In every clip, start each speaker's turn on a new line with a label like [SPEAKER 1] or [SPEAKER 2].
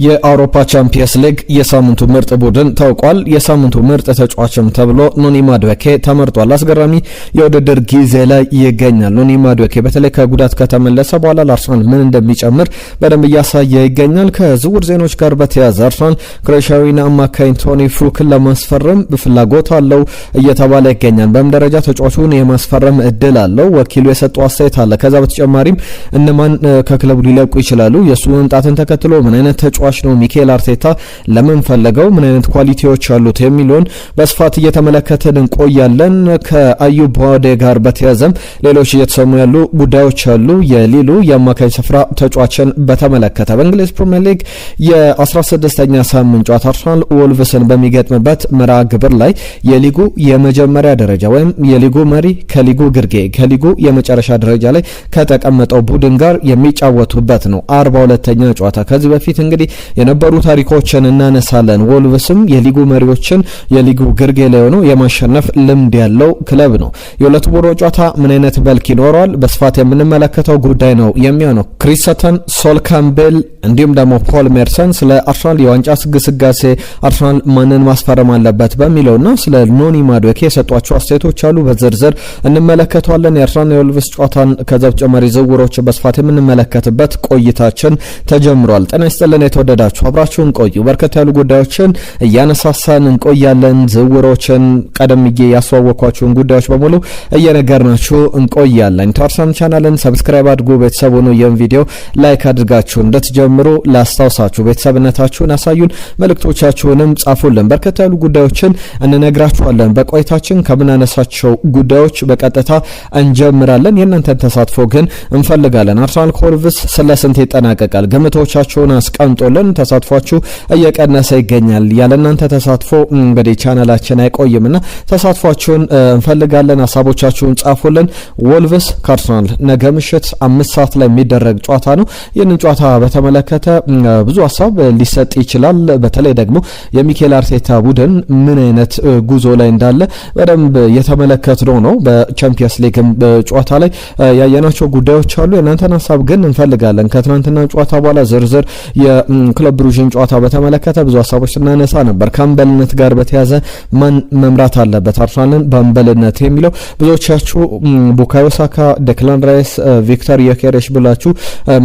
[SPEAKER 1] የአውሮፓ ቻምፒየንስ ሊግ የሳምንቱ ምርጥ ቡድን ታውቋል። የሳምንቱ ምርጥ ተጫዋችም ተብሎ ኖኒ ማዱዌኬ ተመርጧል። አስገራሚ የውድድር ጊዜ ላይ ይገኛል። ኖኒ ማዱዌኬ በተለይ ከጉዳት ከተመለሰ በኋላ ለአርሰናል ምን እንደሚጨምር በደንብ እያሳየ ይገኛል። ከዝውውር ዜናዎች ጋር በተያያዘ አርሰናል ክሮኤሺያዊና አማካኝ ቶኒ ፍሩክን ለማስፈረም ፍላጎት አለው እየተባለ ይገኛል። በምን ደረጃ ተጫዋቹን የማስፈረም እድል አለው? ወኪሉ የሰጠው አስተያየት አለ። ከዛ በተጨማሪም እነማን ከክለቡ ሊለቁ ይችላሉ? የሱ መምጣትን ተከትሎ ምን አይነት ተጫዋች ነው ሚኬል አርቴታ ለምን ፈለገው? ምን አይነት ኳሊቲዎች አሉት የሚሉን በስፋት እየተመለከትን እንቆያለን። ከአዩብ ባዋዴ ጋር በተያዘም ሌሎች እየተሰሙ ያሉ ጉዳዮች አሉ። የሊሉ የአማካኝ ስፍራ ተጫዋችን በተመለከተ በእንግሊዝ ፕሪሚየር ሊግ የ16ኛ ሳምንት ጨዋታ አርሰናል ወልቭስን በሚገጥምበት መርሃ ግብር ላይ የሊጉ የመጀመሪያ ደረጃ ወይም የሊጉ መሪ ከሊጉ ግርጌ ከሊጉ የመጨረሻ ደረጃ ላይ ከተቀመጠው ቡድን ጋር የሚጫወቱበት ነው 42ኛ ጨዋታ። ከዚህ በፊት እንግዲህ የነበሩ ታሪኮችን እናነሳለን። ወልቭስም የሊጉ መሪዎችን የሊጉ ግርጌ ላይ ሆኖ የማሸነፍ ልምድ ያለው ክለብ ነው። የሁለቱ ቡድኖች ጨዋታ ምን አይነት መልክ ይኖረዋል በስፋት የምንመለከተው ጉዳይ ነው የሚሆነው። ክሪስ ሰተን፣ ሶል ካምቤል እንዲሁም ደግሞ ፖል ሜርሰን ስለ አርሰናል የዋንጫ ግስጋሴ አርሰናል ማንን ማስፈረም አለበት በሚለውና ስለ ኖኒ ማዱዌኬ የሰጧቸው አስተያየቶች አሉ። በዝርዝር እንመለከተዋለን። የአርሰናል የወልቭስ ጨዋታን ከዛ በተጨማሪ ዝውውሮች በስፋት የምንመለከትበት ቆይታችን ተጀምሯል። ጤና ይስጥልን የተወደዳችሁ አብራችሁን ቆዩ። በርከት ያሉ ጉዳዮችን እያነሳሳን እንቆያለን። ዝውውሮችን ቀደም ብዬ ያስተዋወቅኳችሁን ጉዳዮች በሙሉ እየነገርናችሁ እንቆያለን። አርሰናል ቻናልን ሰብስክራይብ አድርጉ። ቤተሰብ ሆኖ ይህን ቪዲዮ ላይክ አድርጋችሁ እንድትጀምሩ ላስታውሳችሁ። ቤተሰብነታችሁን አሳዩን፣ መልእክቶቻችሁንም ጻፉልን። በርከት ያሉ ጉዳዮችን እንነግራችኋለን። በቆይታችን ከምናነሳቸው ጉዳዮች በቀጥታ እንጀምራለን። የእናንተን ተሳትፎ ግን እንፈልጋለን። አርሰናል ከወልቭስ ስለ ስንት ይጠናቀቃል? ግምቶቻችሁን አስቀምጦልን። ተሳትፏችሁ እየቀነሰ ይገኛል። ያለ እናንተ ተሳትፎ እንግዲህ ቻናላችን አይቆይምና ተሳትፏችሁን እንፈልጋለን። ሀሳቦቻችሁን ጻፉልን። ወልቭስ ከአርሰናል ነገ ምሽት 5 ሰዓት ላይ የሚደረግ ጨዋታ ነው። ይህንን ጨዋታ በተመለከተ ብዙ ሀሳብ ሊሰጥ ይችላል። በተለይ ደግሞ የሚኬል አርቴታ ቡድን ምን አይነት ጉዞ ላይ እንዳለ በደንብ የተመለከትነው ነው። በቻምፒየንስ ሊግም ጨዋታ ላይ ያየናቸው ጉዳዮች አሉ። የእናንተን ሀሳብ ግን እንፈልጋለን። ከትናንትና ጨዋታ በኋላ ዝርዝር የክለብ ብሩዥን ጨዋታ በተመለከተ ብዙ ሀሳቦች ስናነሳ ነበር። ከአምበልነት ጋር በተያዘ ማን መምራት አለበት አርሰናልን በአምበልነት የሚለው ብዙዎቻችሁ ቡካዮ ሳካ፣ ዴክላን ራይስ፣ ቪክተር ዮኬሬሽ ብላችሁ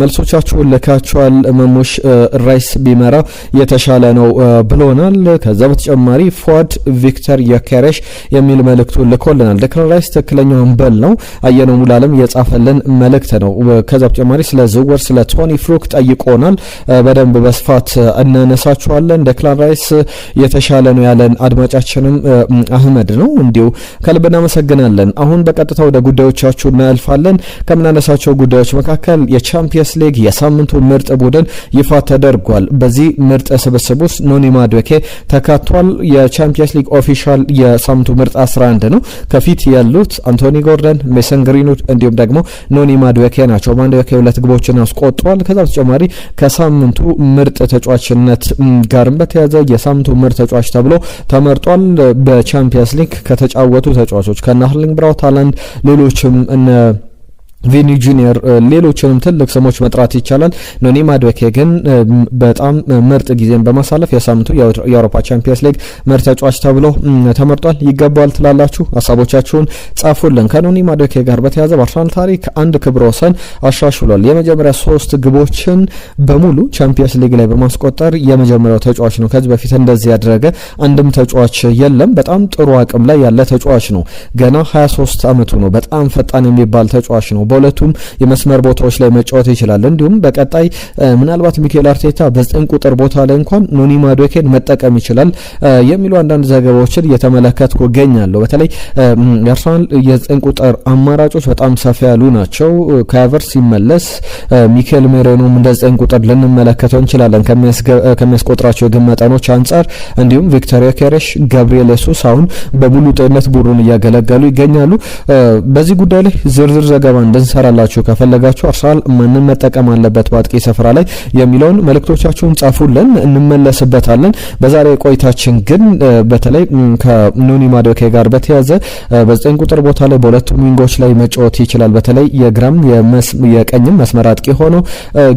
[SPEAKER 1] መልሶቻችሁን ልካችኋል። መሞሽ ራይስ ቢመራ የተሻለ ነው ብሎናል። ከዛ በተጨማሪ ፏድ ቪክተር ዮኬሬሽ የሚል መልእክቱ ልኮልናል። ዴክላን ራይስ ትክክለኛው አምበል ነው አየነው ሙላለም የጻፈልን መልእክት ነው። ከዛ በተጨማሪ ስለ ዝውውር ስለ ቶኒ ፍሩክ ጠይቆናል። በደንብ በስፋት እናነሳችኋለን። ዴክላን ራይስ የተሻለ ነው ያለን አድማጫችንም አህመድ ነው። እንዲሁ ከልብ እናመሰግናለን። አሁን በቀጥታ ወደ ጉዳዮቻችሁ እናልፋለን። ከምናነሳቸው ጉዳዮች መካከል የቻምፒየንስ ሊግ የሳምንቱ ምርጥ ቡድን ይፋ ተደርጓል። በዚህ ምርጥ ስብስብ ውስጥ ኖኒ ማዱዌኬ ተካቷል። የቻምፒየንስ ሊግ ኦፊሻል የሳምንቱ ምርጥ 11 ነው። ከፊት ያሉት አንቶኒ ጎርደን፣ ሜሰን ግሪንውድ እንዲሁም ደግሞ ኖኒ ማዱዌኬ ናቸው። ማዱዌኬ 2 ግቦችን አስቆጥሯል። ከዛ በተጨማሪ ከሳምንቱ ምርጥ ተጫዋችነት ጋርም በተያያዘ የሳምንቱ ምርጥ ተጫዋች ተብሎ ተመርጧል። በቻምፒየንስ ሊግ ከተጫወቱ ተጫዋቾች ከነ ኤርሊንግ ብራውት ሃላንድ ሌሎችም እነ ቪኒ ጁኒየር ሌሎችንም ትልቅ ስሞች መጥራት ይቻላል። ኖኒ ማዱዌኬ ግን በጣም ምርጥ ጊዜን በማሳለፍ የሳምንቱ የአውሮፓ ቻምፒየንስ ሊግ ምርጥ ተጫዋች ተብሎ ተመርጧል። ይገባዋል ትላላችሁ? ሀሳቦቻችሁን ጻፉልን። ከኖኒ ማዱዌኬ ጋር በተያያዘ በአርሰናል ታሪክ አንድ ክብረ ወሰን አሻሽሏል። የመጀመሪያ 3 ግቦችን በሙሉ ቻምፒየንስ ሊግ ላይ በማስቆጠር የመጀመሪያው ተጫዋች ነው። ከዚህ በፊት እንደዚህ ያደረገ አንድም ተጫዋች የለም። በጣም ጥሩ አቅም ላይ ያለ ተጫዋች ነው። ገና 23 ዓመቱ ነው። በጣም ፈጣን የሚባል ተጫዋች ነው። በሁለቱም የመስመር ቦታዎች ላይ መጫወት ይችላል። እንዲሁም በቀጣይ ምናልባት ሚኬል አርቴታ በ9 ቁጥር ቦታ ላይ እንኳን ኖኒ ማዱዌኬን መጠቀም ይችላል የሚሉ አንዳንድ ዘገባዎችን እየተመለከትኩ እገኛለሁ። በተለይ የአርሰናል የ9 ቁጥር አማራጮች በጣም ሰፋ ያሉ ናቸው። ከቨርስ ሲመለስ ሚኬል ሜሬኖም እንደ 9 ቁጥር ልንመለከተው እንችላለን ከሚያስቆጥራቸው የግብ መጠኖች አንጻር። እንዲሁም ቪክተር ዮኬሬሽ፣ ጋብሪኤል ሱስ አሁን በሙሉ ጤንነት ቡድኑን እያገለገሉ ይገኛሉ። በዚህ ጉዳይ ላይ ዝርዝር ዘገባ እንድንሰራላችሁ ከፈለጋችሁ አርሰናል ማንን መጠቀም አለበት በአጥቂ ስፍራ ላይ የሚለውን መልእክቶቻችሁን ጻፉልን፣ እንመለስበታለን። በዛሬ ቆይታችን ግን በተለይ ከኖኒ ማዱዌኬ ጋር በተያዘ በ9 ቁጥር ቦታ ላይ በሁለቱም ዊንጎች ላይ መጫወት ይችላል። በተለይ የግራም የቀኝም መስመር አጥቂ ሆኖ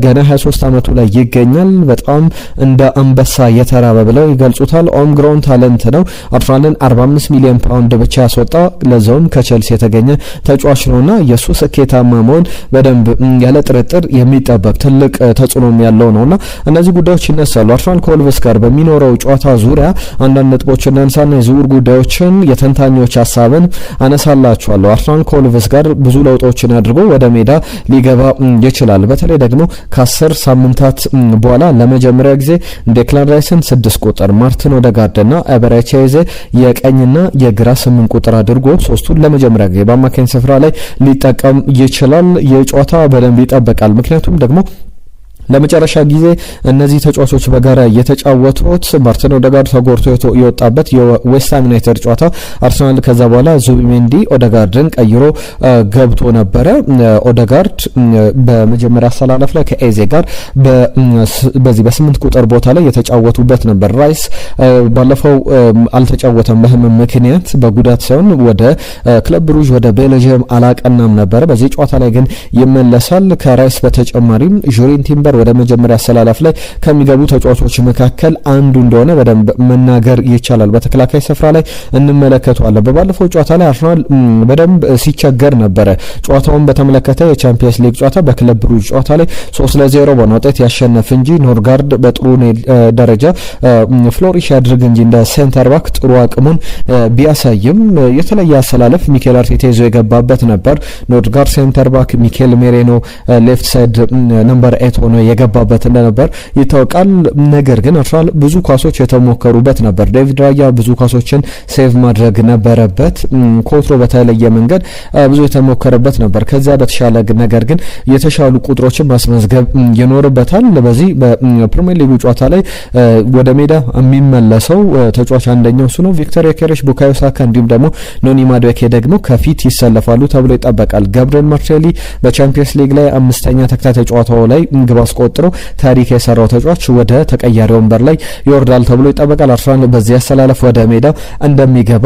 [SPEAKER 1] ገና 23 ዓመቱ ላይ ይገኛል። በጣም እንደ አንበሳ የተራበ ብለው ይገልጹታል። ኦን ግሮን ታለንት ነው። አርሰናልን 45 ሚሊዮን ፓውንድ ብቻ ያስወጣ ለዛውም ከቼልሲ የተገኘ ተጫዋች ነውና የሱ ስኬታማ መሆን በደንብ ያለ ጥርጥር የሚጠበቅ ትልቅ ተጽዕኖም ያለው ነውና እነዚህ ጉዳዮች ይነሳሉ። አርሰናል ከወልቭስ ጋር በሚኖረው ጨዋታ ዙሪያ አንዳንድ ነጥቦችን እናንሳና የዝውውር ጉዳዮችን የተንታኞች ሀሳብን አነሳላችኋለሁ። አርሰናል ከወልቭስ ጋር ብዙ ለውጦችን አድርጎ ወደ ሜዳ ሊገባ ይችላል። በተለይ ደግሞ ከ10 ሳምንታት በኋላ ለመጀመሪያ ጊዜ ዴክላን ራይስን 6 ቁጥር ማርቲን ኦዴጋርድና ኤቤሬቺ ኤዜ የቀኝና የግራ 8 ቁጥር አድርጎ ሶስቱን ለመጀመሪያ ጊዜ በአማካኝ ስፍራ ላይ ሊጠቀም ይችላል። የጨዋታ በደንብ ይጠበቃል። ምክንያቱም ደግሞ ለመጨረሻ ጊዜ እነዚህ ተጫዋቾች በጋራ የተጫወቱት ማርቲን ኦዴጋርድ ተጎድቶ የወጣበት የዌስትሃም ዩናይትድ ጨዋታ አርሰናል ከዛ በኋላ ዙቢሜንዲ ኦዴጋርድን ቀይሮ ገብቶ ነበረ። ኦዴጋርድ በመጀመሪያ አሰላለፍ ላይ ከኤዜ ጋር በዚህ በ8 ቁጥር ቦታ ላይ የተጫወቱበት ነበር። ራይስ ባለፈው አልተጫወተም በህመም ምክንያት በጉዳት ሳይሆን ወደ ክለብ ብሩዥ ወደ ቤልጅየም አላቀናም ነበረ። በዚህ ጨዋታ ላይ ግን ይመለሳል። ከራይስ በተጨማሪም ጁሪን ቲምበር ወደ መጀመሪያ አሰላለፍ ላይ ከሚገቡ ተጫዋቾች መካከል አንዱ እንደሆነ በደንብ መናገር ይቻላል። በተከላካይ ስፍራ ላይ እንመለከተዋለን። በባለፈው ጨዋታ ላይ አርሰናል በደንብ ሲቸገር ነበረ። ጨዋታውን በተመለከተ የቻምፒየንስ ሊግ ጨዋታ በክለብ ብሩጅ ጨዋታ ላይ 3-0 በሆነ ውጤት ያሸነፍ እንጂ ኖርጋርድ በጥሩ ደረጃ ፍሎሪሽ ያድርግ እንጂ እንደ ሴንተር ባክ ጥሩ አቅሙን ቢያሳይም የተለየ አሰላለፍ ሚኬል አርቴታ ይዞ የገባበት ነበር። ኖርጋርድ ሴንተር ባክ፣ ሚኬል ሜሬኖ ሌፍት ሳይድ ነምበር 8 ሆኖ የገባበት እንደነበር ይታወቃል። ነገር ግን አርሰናል ብዙ ኳሶች የተሞከሩበት ነበር። ዴቪድ ራያ ብዙ ኳሶችን ሴቭ ማድረግ ነበረበት። ኮትሮ በተለየ መንገድ ብዙ የተሞከረበት ነበር። ከዛ በተሻለ ነገር ግን የተሻሉ ቁጥሮችን ማስመዝገብ ይኖርበታል። በዚህ በፕሪሚየር ሊጉ ጨዋታ ላይ ወደ ሜዳ የሚመለሰው ተጫዋች አንደኛው እሱ ነው። ቪክተር ዮኬሬሽ፣ ቡካዮ ሳካ እንዲሁም ደግሞ ኖኒ ማዱዌኬ ደግሞ ከፊት ይሰለፋሉ ተብሎ ይጠበቃል። ጋብሪኤል ማርቲኔሊ በቻምፒየንስ ሊግ ላይ 5ኛ ተከታታይ ጨዋታው ላይ ግብ አስቆጥሮ ታሪክ የሰራው ተጫዋች ወደ ተቀያሪ ወንበር ላይ ይወርዳል ተብሎ ይጠበቃል። አርሰናል በዚህ አሰላለፍ ወደ ሜዳ እንደሚገባ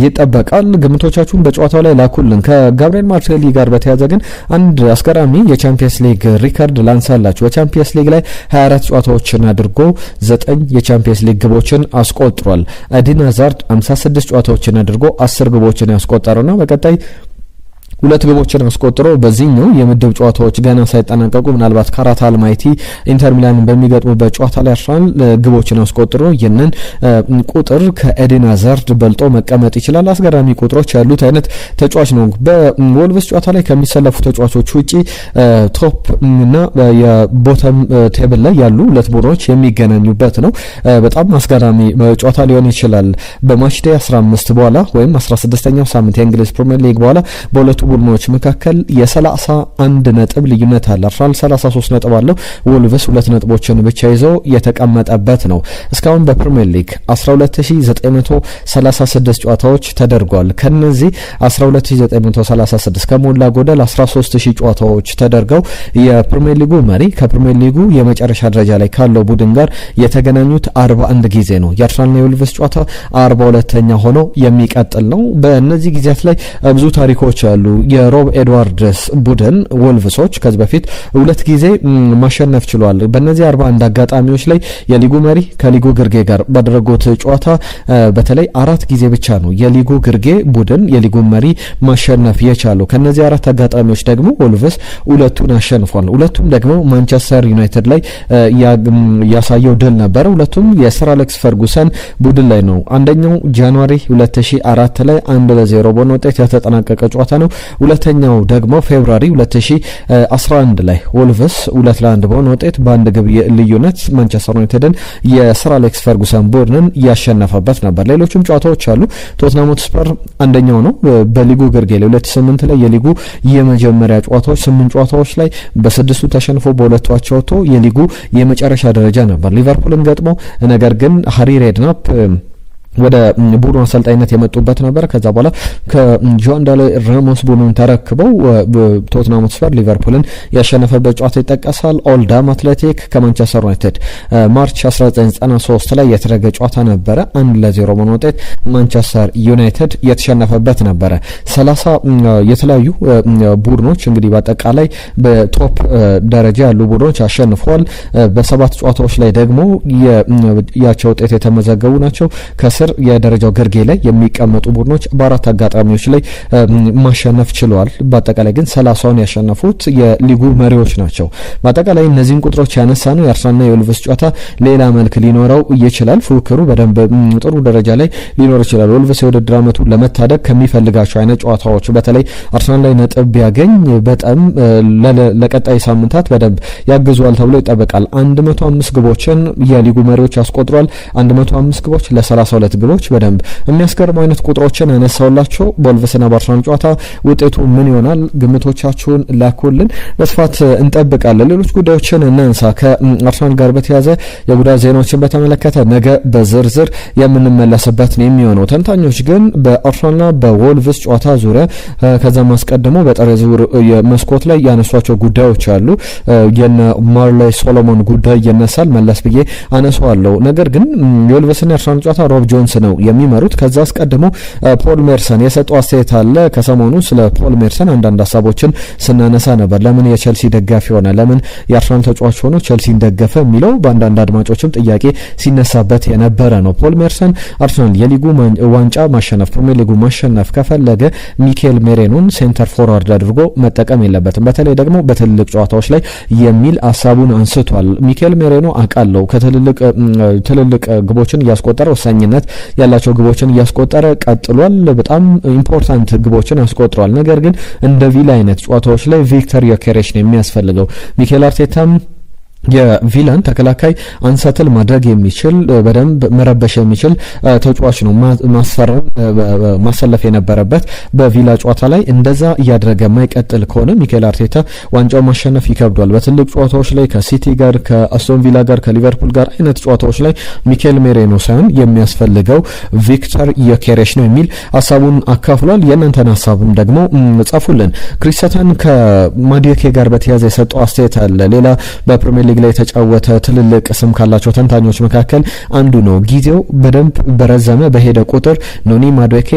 [SPEAKER 1] ይጠበቃል። ግምቶቻችሁን በጨዋታው ላይ ላኩልን። ከጋብሪኤል ማርቲኔሊ ጋር በተያያዘ ግን አንድ አስገራሚ የቻምፒየንስ ሊግ ሪከርድ ላንሳላችሁ። በቻምፒየንስ ሊግ ላይ 24 ጨዋታዎችን አድርጎ 9 የቻምፒየንስ ሊግ ግቦችን አስቆጥሯል። ኤደን ሃዛርድ 56 ጨዋታዎችን አድርጎ 10 ግቦችን ያስቆጠረውና በቀጣይ 2 ግቦችን አስቆጥሮ በዚህኛው የምድብ ጨዋታዎች ገና ሳይጠናቀቁ ምናልባት ካራት አልማይቲ ኢንተር ሚላንን በሚገጥሙበት ጨዋታ ላይ አርሰናል ግቦችን አስቆጥሮ ይህንን ቁጥር ከኤደን ሃዛርድ በልጦ መቀመጥ ይችላል። አስገራሚ ቁጥሮች ያሉት አይነት ተጫዋች ነው። በወልቭስ ጨዋታ ላይ ከሚሰለፉ ተጫዋቾች ውጪ ቶፕ እና የቦተም ቴብል ላይ ያሉ 2 ቡድኖች የሚገናኙበት ነው። በጣም አስገራሚ ጨዋታ ሊሆን ይችላል። በማች ዴይ 15 በኋላ ወይም 16ኛው ሳምንት የእንግሊዝ ፕሪሚየር ሊግ በኋላ በሁለቱ ቡድኖች መካከል የ31 ነጥብ ልዩነት አለ። አርሰናል 33 ነጥብ አለው። ወልቭስ 2 ነጥቦችን ብቻ ይዘው የተቀመጠበት ነው። እስካሁን በፕሪሚየር ሊግ 12936 ጨዋታዎች ተደርጓል። ከነዚህ 12936 ከሞላ ጎደል 13000 ጨዋታዎች ተደርገው የፕሪሚየር ሊጉ መሪ ከፕሪሚየር ሊጉ የመጨረሻ ደረጃ ላይ ካለው ቡድን ጋር የተገናኙት 41 ጊዜ ነው። የአርሰናልና የወልቭስ ጨዋታ 42ኛ ሆኖ የሚቀጥል ነው። በእነዚህ ጊዜያት ላይ ብዙ ታሪኮች አሉ። የሮብ ኤድዋርድስ ቡድን ወልቭሶች ከዚህ በፊት 2 ጊዜ ማሸነፍ ችሏል። በእነዚህ 41 አጋጣሚዎች ላይ የሊጉ መሪ ከሊጉ ግርጌ ጋር ባደረጉት ጨዋታ በተለይ 4 ጊዜ ብቻ ነው የሊጉ ግርጌ ቡድን የሊጉ መሪ ማሸነፍ የቻለው። ከነዚህ 4 አጋጣሚዎች ደግሞ ወልቭስ 2ቱን አሸንፏል። 2ቱም ደግሞ ማንቸስተር ዩናይትድ ላይ ያሳየው ድል ነበረ። 2ቱም የሰር አሌክስ ፈርጉሰን ቡድን ላይ ነው። አንደኛው ጃንዋሪ 2004 ላይ 1-0 በሆነ ውጤት የተጠናቀቀ ጨዋታ ነው። ሁለተኛው ደግሞ ፌብሩዋሪ 2011 ላይ ወልቭስ 2-1 በሆነ ውጤት በአንድ ግብ ልዩነት ማንቸስተር ዩናይትድን የሰር አሌክስ ፈርጉሰን ቡድንን ያሸነፈበት ነበር። ሌሎችም ጨዋታዎች አሉ። ቶትናም ሆትስፐር አንደኛው ነው። በሊጉ ግርጌ ላይ 2008 ላይ የሊጉ የመጀመሪያ ጨዋታዎች 8 ጨዋታዎች ላይ በ6ቱ ተሸንፎ በ2ቱ አቻ ወጥቶ የሊጉ የመጨረሻ ደረጃ ነበር ሊቨርፑልን ገጥሞ። ነገር ግን ሃሪ ሬድናፕ ወደ ቡድኑ አሰልጣኝነት የመጡበት ነበር። ከዛ በኋላ ከጆን ዳሎ ራሞስ ቡድኑን ተረክበው ቶትናም ሆትስፐር ሊቨርፑልን ያሸነፈበት ጨዋታ ይጠቀሳል። ኦልዳም አትሌቲክ ከማንቸስተር ዩናይትድ ማርች 1993 ላይ የተደረገ ጨዋታ ነበረ። 1-0 በሆነ ውጤት ማንቸስተር ዩናይትድ የተሸነፈበት ነበረ። 30 የተለያዩ ቡድኖች እንግዲህ በአጠቃላይ በቶፕ ደረጃ ያሉ ቡድኖች አሸንፈዋል። በሰባት ጨዋታዎች ላይ ደግሞ ያቸው ውጤት የተመዘገቡ ናቸው። ከስር የደረጃው ግርጌ ላይ የሚቀመጡ ቡድኖች በአራት አጋጣሚዎች ላይ ማሸነፍ ችለዋል። በአጠቃላይ ግን 30ውን ያሸነፉት የሊጉ መሪዎች ናቸው። በአጠቃላይ እነዚህን ቁጥሮች ያነሳ ነው የአርሰናልና የወልቭስ ጨዋታ ሌላ መልክ ሊኖረው ይችላል። ፉክክሩ በደንብ ጥሩ ደረጃ ላይ ሊኖር ይችላል። ወልቭስ የውድድር ዓመቱን ለመታደግ ከሚፈልጋቸው አይነት ጨዋታዎች በተለይ አርሰናል ላይ ነጥብ ቢያገኝ በጣም ለቀጣይ ሳምንታት በደንብ ያግዟል ተብሎ ይጠበቃል። 105 ግቦችን የሊጉ መሪዎች ያስቆጥሯል። 105 ግቦች ለ32 ግቦች በደንብ የሚያስገርሙ አይነት ቁጥሮችን አነሳውላችሁ። በወልቭስና በአርሰናል ጨዋታ ውጤቱ ምን ይሆናል? ግምቶቻችሁን ላኩልን፣ በስፋት እንጠብቃለን። ሌሎች ጉዳዮችን እናንሳ። ከአርሰናል ጋር በተያያዘ የጉዳት ዜናዎችን በተመለከተ ነገ በዝርዝር የምንመለስበት ነው የሚሆነው። ተንታኞች ግን በአርሰናልና በወልቭስ ጨዋታ ዙሪያ ከዛም አስቀድሞ በጥር የዝውውር መስኮት ላይ ያነሷቸው ጉዳዮች አሉ። የነ ማርሌይ ሶሎሞን ጉዳይ ይነሳል፣ መለስ ብዬ አነሳዋለሁ። ነገር ግን የወልቭስና የአርሰናል ጨዋታ ሮብ ጆንስ ነው የሚመሩት። ከዛ አስቀድሞ ፖል ሜርሰን የሰጠው አስተያየት አለ። ከሰሞኑ ስለ ፖል ሜርሰን አንዳንድ ሀሳቦችን ስናነሳ ነበር። ለምን የቸልሲ ደጋፊ ሆነ፣ ለምን የአርሰናል ተጫዋች ሆኖ ቸልሲን ደገፈ የሚለው በአንዳንድ አድማጮችም ጥያቄ ሲነሳበት የነበረ ነው። ፖል ሜርሰን አርሰናል የሊጉ ዋንጫ ማሸነፍ ፕሪሚየር ሊጉ ማሸነፍ ከፈለገ ሚኬል ሜሬኖን ሴንተር ፎርዋርድ አድርጎ መጠቀም የለበትም፣ በተለይ ደግሞ በትልልቅ ጨዋታዎች ላይ የሚል ሀሳቡን አንስቷል። ሚኬል ሜሬኖ አውቃለሁ ከትልልቅ ግቦችን እያስቆጠረ ወሳኝነት ያላቸው ግቦችን እያስቆጠረ ቀጥሏል። በጣም ኢምፖርታንት ግቦችን አስቆጥሯል። ነገር ግን እንደ ቪላ አይነት ጨዋታዎች ላይ ቪክተር ዮኬሬሽ ነው የሚያስፈልገው። ሚኬል አርቴታም የቪላን ተከላካይ አንሰትል ማድረግ የሚችል በደንብ መረበሽ የሚችል ተጫዋች ነው ማሰለፍ የነበረበት በቪላ ጨዋታ ላይ። እንደዛ እያደረገ የማይቀጥል ከሆነ ሚኬል አርቴታ ዋንጫው ማሸነፍ ይከብዷል። በትልቅ ጨዋታዎች ላይ ከሲቲ ጋር፣ ከአስቶን ቪላ ጋር፣ ከሊቨርፑል ጋር አይነት ጨዋታዎች ላይ ሚኬል ሜሬኖ ሳይሆን የሚያስፈልገው ቪክተር ዮኬሬሽ ነው የሚል ሀሳቡን አካፍሏል። የእናንተን ሀሳብም ደግሞ ጻፉልን። ክሪስተን ከማዲኬ ጋር በተያያዘ የሰጠው አስተያየት አለ። ሌላ በፕሪሚየር ላይ የተጫወተ ትልልቅ ስም ካላቸው ተንታኞች መካከል አንዱ ነው። ጊዜው በደንብ በረዘመ በሄደ ቁጥር ኖኒ ማዱዌኬ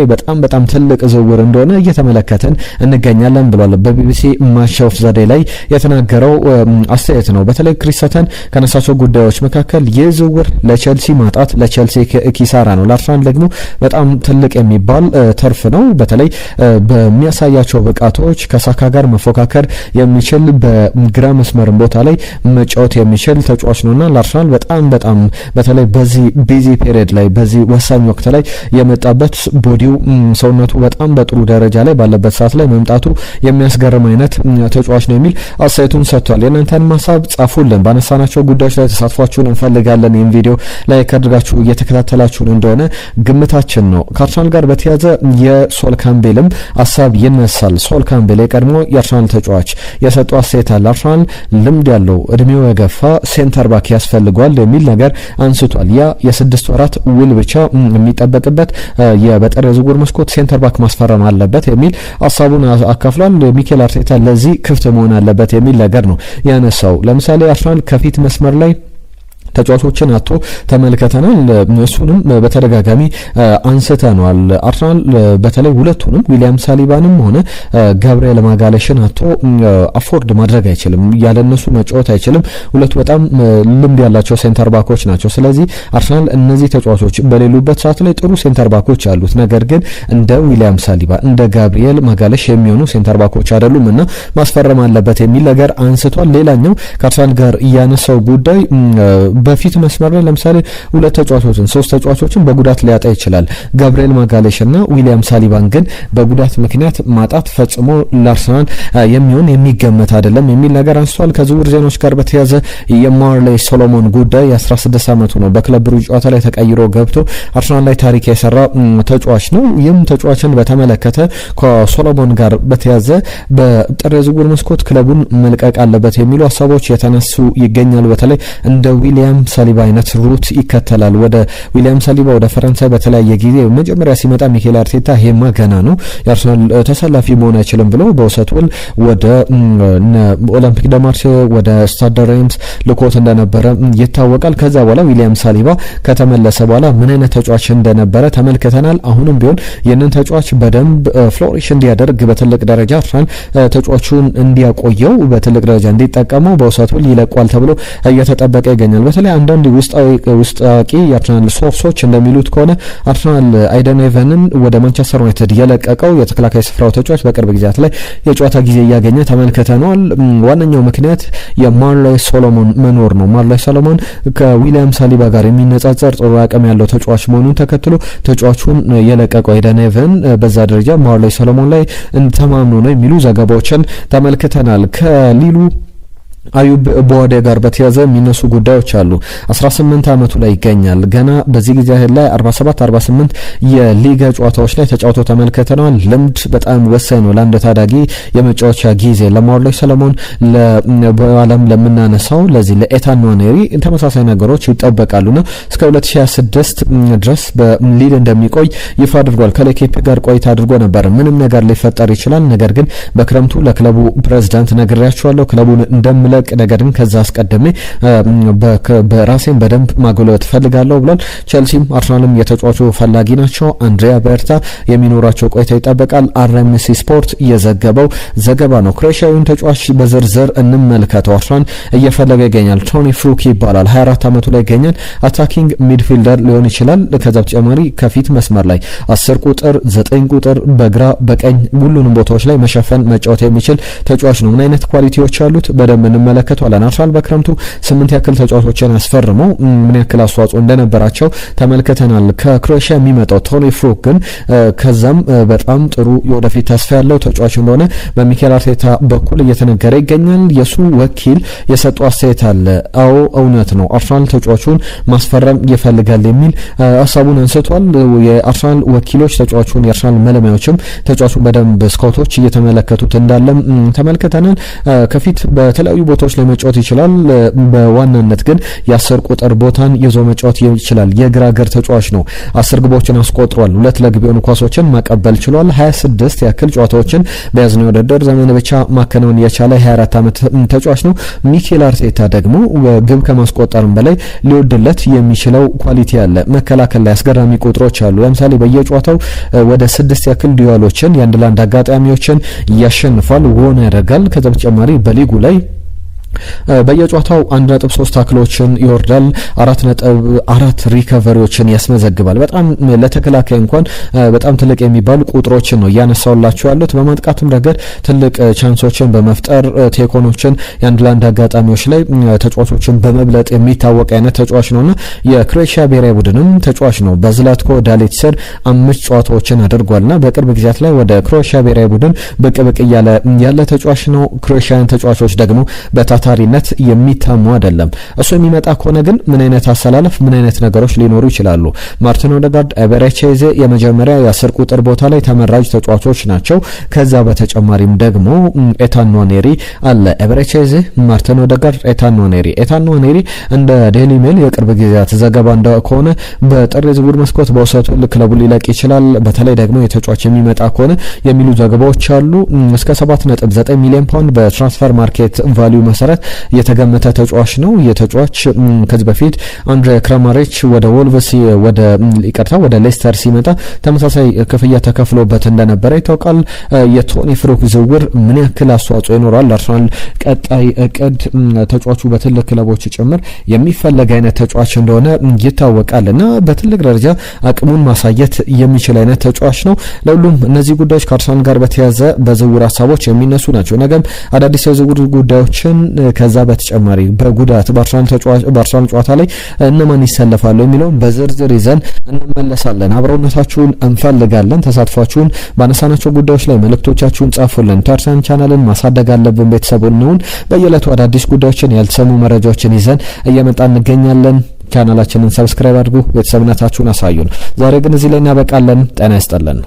[SPEAKER 1] በጣም ትልቅ ዝውውር እንደሆነ እየተመለከትን እንገኛለን ብሏል። በቢቢሲ ማች ኦፍ ዘ ዴይ ላይ የተናገረው አስተያየት ነው። በተለይ ክሪስተን ከነሳቸው ጉዳዮች መካከል ይህ ዝውውር ለቸልሲ ማጣት ለቸልሲ ኪሳራ ነው፣ ለአርሰናል ደግሞ በጣም ትልቅ የሚባል ተርፍ ነው። በተለይ በሚያሳያቸው ብቃቶች ከሳካ ጋር መፎካከር የሚችል በግራ መስመር ቦታ ላይ መጫወት የሚችል ተጫዋች ነውና ለአርሰናል በጣም በተለይ በዚህ ቢዚ ፔሪየድ ላይ በዚህ ወሳኝ ወቅት ላይ የመጣበት ቦዲው ሰውነቱ በጣም በጥሩ ደረጃ ላይ ባለበት ሰዓት ላይ መምጣቱ የሚያስገርም አይነት ተጫዋች ነው የሚል አስተያየቱን ሰጥቷል። የእናንተን ሀሳብ ጻፉልን። ባነሳናቸው ጉዳዮች ላይ ተሳትፏችሁን እንፈልጋለን። ይህን ቪዲዮ ላይክ አድርጋችሁ እየተከታተላችሁን እንደሆነ ግምታችን ነው። ከአርሰናል ጋር በተያያዘ የሶል ካምቤልም ሀሳብ ይነሳል። ሶል ካምቤል የቀድሞ የአርሰናል ተጫዋች የሰጠው አስተያየት አለ። አርሰናል ልምድ ያለው እድሜው የገፋ ሴንተር ባክ ያስፈልጓል የሚል ነገር አንስቷል። ያ የ6 ወራት ውል ብቻ የሚጠበቅበት በጥር የዝውውር መስኮት ሴንተር ባክ ማስፈረም አለበት የሚል ሀሳቡን አካፍሏል። ሚኬል አርቴታ ለዚህ ክፍት መሆን አለበት የሚል ነገር ነው ያነሳው። ለምሳሌ አርሰናል ከፊት መስመር ላይ ተጫዋቾችን አጥቶ ተመልክተናል። እሱንም በተደጋጋሚ አንስተናል። አርሰናል በተለይ ሁለቱንም ዊሊያም ሳሊባንም ሆነ ጋብሪኤል ማጋሌሽን አጥቶ አፎርድ ማድረግ አይችልም፣ ያለነሱ መጫወት አይችልም። ሁለቱ በጣም ልምድ ያላቸው ሴንተር ባኮች ናቸው። ስለዚህ አርሰናል እነዚህ ተጫዋቾች በሌሉበት ሰዓት ላይ ጥሩ ሴንተር ባኮች አሉት። ነገር ግን እንደ ዊሊያም ሳሊባ እንደ ጋብሪኤል ማጋሌሽ የሚሆኑ ሴንተር ባኮች አይደሉም እና ማስፈረም አለበት የሚል ነገር አንስቷል። ሌላኛው ከአርሰናል ጋር እያነሳው ጉዳይ በፊት መስመር ላይ ለምሳሌ ሁለት ተጫዋቾችን ሶስት ተጫዋቾችን በጉዳት ሊያጣ ይችላል። ጋብሪኤል ማጋሌሽ እና ዊሊያም ሳሊባን ግን በጉዳት ምክንያት ማጣት ፈጽሞ ለአርሰናል የሚሆን የሚገመት አይደለም የሚል ነገር አንስቷል። ከዝውውር ዜናዎች ጋር በተያያዘ የማርሌይ ሶሎሞን ጉዳይ የ16 ዓመቱ ነው። በክለብ ብሩጅ ጨዋታ ላይ ተቀይሮ ገብቶ አርሰናል ላይ ታሪክ የሰራ ተጫዋች ነው። ይህም ተጫዋችን በተመለከተ ከሶሎሞን ጋር በተያያዘ በጥር የዝውውር መስኮት ክለቡን መልቀቅ አለበት የሚሉ ሀሳቦች የተነሱ ይገኛሉ። በተለይ እንደ ዊሊያም የዊሊያም ሳሊባ አይነት ሩት ይከተላል። ወደ ዊሊያም ሳሊባ ወደ ፈረንሳይ በተለያየ ጊዜ መጀመሪያ ሲመጣ ሚኬል አርቴታ ይሄማ ገና ነው የአርሰናል ተሰላፊ መሆን አይችልም ብሎ በውሰት ውል ወደ ኦሎምፒክ ደ ማርሴ ወደ ስታድ ደ ሬምስ ልኮት እንደነበረ ይታወቃል። ከዛ በኋላ ዊሊያም ሳሊባ ከተመለሰ በኋላ ምን አይነት ተጫዋች እንደነበረ ተመልክተናል። አሁንም ቢሆን ይህንን ተጫዋች በደንብ ፍሎሪሽ እንዲያደርግ በትልቅ ደረጃ አርሰናል ተጫዋቹን እንዲያቆየው በትልቅ ደረጃ እንዲጠቀመው በውሰት ውል ይለቋል ተብሎ እየተጠበቀ ይገኛል። በተለይ አንዳንድ ውስጥ አዋቂ የአርሰናል ሶርሶች እንደሚሉት ከሆነ አርሰናል አይደን ኤቨንን ወደ ማንቸስተር ዩናይትድ የለቀቀው የተከላካይ ስፍራው ተጫዋች በቅርብ ጊዜያት ላይ የጨዋታ ጊዜ እያገኘ ተመልክተናል። ዋነኛው ምክንያት የማርሎይ ሶሎሞን መኖር ነው። ማርሎይ ሶሎሞን ከዊሊያም ሳሊባ ጋር የሚነጻጸር ጥሩ አቅም ያለው ተጫዋች መሆኑን ተከትሎ ተጫዋቹን የለቀቀው አይደን ኤቨን በዛ ደረጃ ማርሎይ ሶሎሞን ላይ ተማምኖ ነው የሚሉ ዘገባዎችን ተመልክተናል። ከሊሉ አዩብ ቦዋዴ ጋር በተያዘ የሚነሱ ጉዳዮች አሉ። 18 ዓመቱ ላይ ይገኛል። ገና በዚህ ጊዜ ላይ 47 የሊጋ ጨዋታዎች ላይ ተጫውቶ ተመልክተናል። ልምድ በጣም ወሳኝ ነው ለአንድ ታዳጊ የመጫወቻ ጊዜ። ለማርሎይ ሰለሞን በዓለም ለምናነሳው ለዚህ ለኤታን ንዋኔሪ ተመሳሳይ ነገሮች ይጠበቃሉና እስከ 2026 ድረስ በሊል እንደሚቆይ ይፋ አድርጓል። ከሌኬፕ ጋር ቆይታ አድርጎ ነበር። ምንም ነገር ሊፈጠር ይችላል፣ ነገር ግን በክረምቱ ለክለቡ ፕሬዝዳንት ነግሬያቸዋለሁ ክለቡን እንደምለ ነገር ግን ከዛ አስቀድሜ በራሴን በደንብ ማጎልበት ፈልጋለሁ ብሏል። ቸልሲም አርሰናልም የተጫዋቹ ፈላጊ ናቸው። አንድሪያ ቤርታ የሚኖራቸው ቆይታ ይጠበቃል። አርኤምሲ ስፖርት የዘገበው ዘገባ ነው። ክሮኤሽያዊውን ተጫዋች በዝርዝር እንመልከተው። አርሰናል እየፈለገ ይገኛል። ቶኒ ፍሩክ ይባላል። 24 ዓመቱ ላይ ይገኛል። አታኪንግ ሚድፊልደር ሊሆን ይችላል። ከዛ በተጨማሪ ከፊት መስመር ላይ 10 ቁጥር፣ 9 ቁጥር በግራ በቀኝ ሁሉንም ቦታዎች ላይ መሸፈን መጫወት የሚችል ተጫዋች ነው። ምን አይነት ኳሊቲዎች አሉት በደንብ እንመለከተዋለን። አርሰናል በክረምቱ 8 ያክል ተጫዋቾችን አስፈርመው ምን ያክል አስተዋጽኦ እንደነበራቸው ተመልክተናል። ከክሮኤሽያ የሚመጣው ቶኒ ፍሩክ ግን ከዛም በጣም ጥሩ የወደፊት ተስፋ ያለው ተጫዋች እንደሆነ በሚኬል አርቴታ በኩል እየተነገረ ይገኛል። የሱ ወኪል የሰጠው አስተያየት አለ። አዎ እውነት ነው፣ አርሰናል ተጫዋቹን ማስፈረም ይፈልጋል የሚል ሀሳቡን አንስቷል። የአርሰናል ወኪሎች ተጫዋቹን የአርሰናል መለማዮችም ተጫዋቹን በደንብ ስካውቶች እየተመለከቱት እንዳለም ተመልክተናል። ከፊት በተለያዩ ቦታዎች ላይ መጫወት ይችላል። በዋናነት ግን የ10 ቁጥር ቦታን ይዞ መጫወት ይችላል። የግራ እግር ተጫዋች ነው። 10 ግቦችን አስቆጥሯል። 2 ለግብ የሆኑ ኳሶችን ማቀበል ችሏል። 26 ያክል ጨዋታዎችን በያዝነው የውድድር ዘመን ብቻ ማከናወን የቻለ 24 ዓመት ተጫዋች ነው። ሚኬል አርቴታ ደግሞ ግብ ከማስቆጠርም በላይ ሊወድለት የሚችለው ኳሊቲ አለ። መከላከል ላይ አስገራሚ ቁጥሮች አሉ። ለምሳሌ በየጨዋታው ወደ 6 ያክል ዲዋሎችን የአንድ ለአንድ አጋጣሚዎችን ያሸንፋል፣ ወን ያደርጋል። ከዛ በተጨማሪ በሊጉ ላይ በየጨዋታው 1.3 ታክሎችን ይወርዳል፣ 4.4 ሪከቨሪዎችን ያስመዘግባል። በጣም ለተከላካይ እንኳን በጣም ትልቅ የሚባሉ ቁጥሮችን ነው ያነሳውላችሁ ያሉት። በማጥቃትም ረገድ ትልቅ ቻንሶችን በመፍጠር ቴኮኖችን የአንድ ለአንድ አጋጣሚዎች ላይ ተጫዋቾችን በመብለጥ የሚታወቅ አይነት ተጫዋች ነውና የክሮኤሽያ ብሔራዊ ቡድንም ተጫዋች ነው። በዝላትኮ ዳሊች ስር 5 ጨዋታዎችን አድርጓልና በቅርብ ጊዜያት ላይ ወደ ክሮኤሽያ ብሔራዊ ቡድን ብቅ እያለ ያለ ተጫዋች ነው። ክሮኤሽያን ተጫዋቾች ደግሞ ታታሪነት የሚታሙ አይደለም። እሱ የሚመጣ ከሆነ ግን ምን አይነት አሰላለፍ ምን አይነት ነገሮች ሊኖሩ ይችላሉ? ማርቲን ኦዴጋርድ፣ ኤቤሬቺዜ የመጀመሪያ የ10 ቁጥር ቦታ ላይ ተመራጭ ተጫዋቾች ናቸው። ከዛ በተጨማሪም ደግሞ ኤታን ንዋኔሪ አለ። ኤቤሬቺዜ፣ ማርቲን ኦዴጋርድ፣ ኤታን ንዋኔሪ እንደ ዴይሊ ሜል የቅርብ ጊዜያት ዘገባ ከሆነ በጥር የዝውውር መስኮት በውሰቱ ክለቡ ሊለቅ ይችላል። በተለይ ደግሞ የተጫዋች የሚመጣ ከሆነ የሚሉ ዘገባዎች አሉ። እስከ 7.9 ሚሊዮን ፓውንድ በትራንስፈር ማርኬት ቫልዩ መሰረት የተገመተ ተጫዋች ነው። የተጫዋች ከዚህ በፊት አንድሬ ክራማሪች ወደ ወልቭስ ወደ ሌስተር ሲመጣ ተመሳሳይ ክፍያ ተከፍሎበት እንደነበረ ይታወቃል። የቶኒ ፍሩክ ዝውውር ምን ያክል አስተዋጽኦ ይኖራል? አርሰናል ቀጣይ እቅድ ተጫዋቹ በትልቅ ክለቦች ጭምር የሚፈለግ አይነት ተጫዋች እንደሆነ ይታወቃልና በትልቅ ደረጃ አቅሙን ማሳየት የሚችል አይነት ተጫዋች ነው። ለሁሉም እነዚህ ጉዳዮች ከአርሰናል ጋር በተያያዘ በዝውውር ሀሳቦች የሚነሱ ናቸው። ነገም አዳዲስ የዝውውር ጉዳዮችን ከዛ በተጨማሪ በጉዳት በአርሰናል ጨዋታ ላይ እነማን ይሰለፋሉ የሚለውን በዝርዝር ይዘን እንመለሳለን። አብረውነታችሁን እንፈልጋለን። ተሳትፏችሁን ባነሳናቸው ጉዳዮች ላይ መልእክቶቻችሁን ጻፉልን። ተርሰን ቻናልን ማሳደግ አለብን። ቤተሰቡን ነውን። በየዕለቱ አዳዲስ ጉዳዮችን ያልተሰሙ መረጃዎችን ይዘን እየመጣን እንገኛለን። ቻናላችንን ሰብስክራይብ አድርጉ። ቤተሰብነታችሁን አሳዩን። ዛሬ ግን እዚህ ላይ እናበቃለን። ጤና ይስጥልን።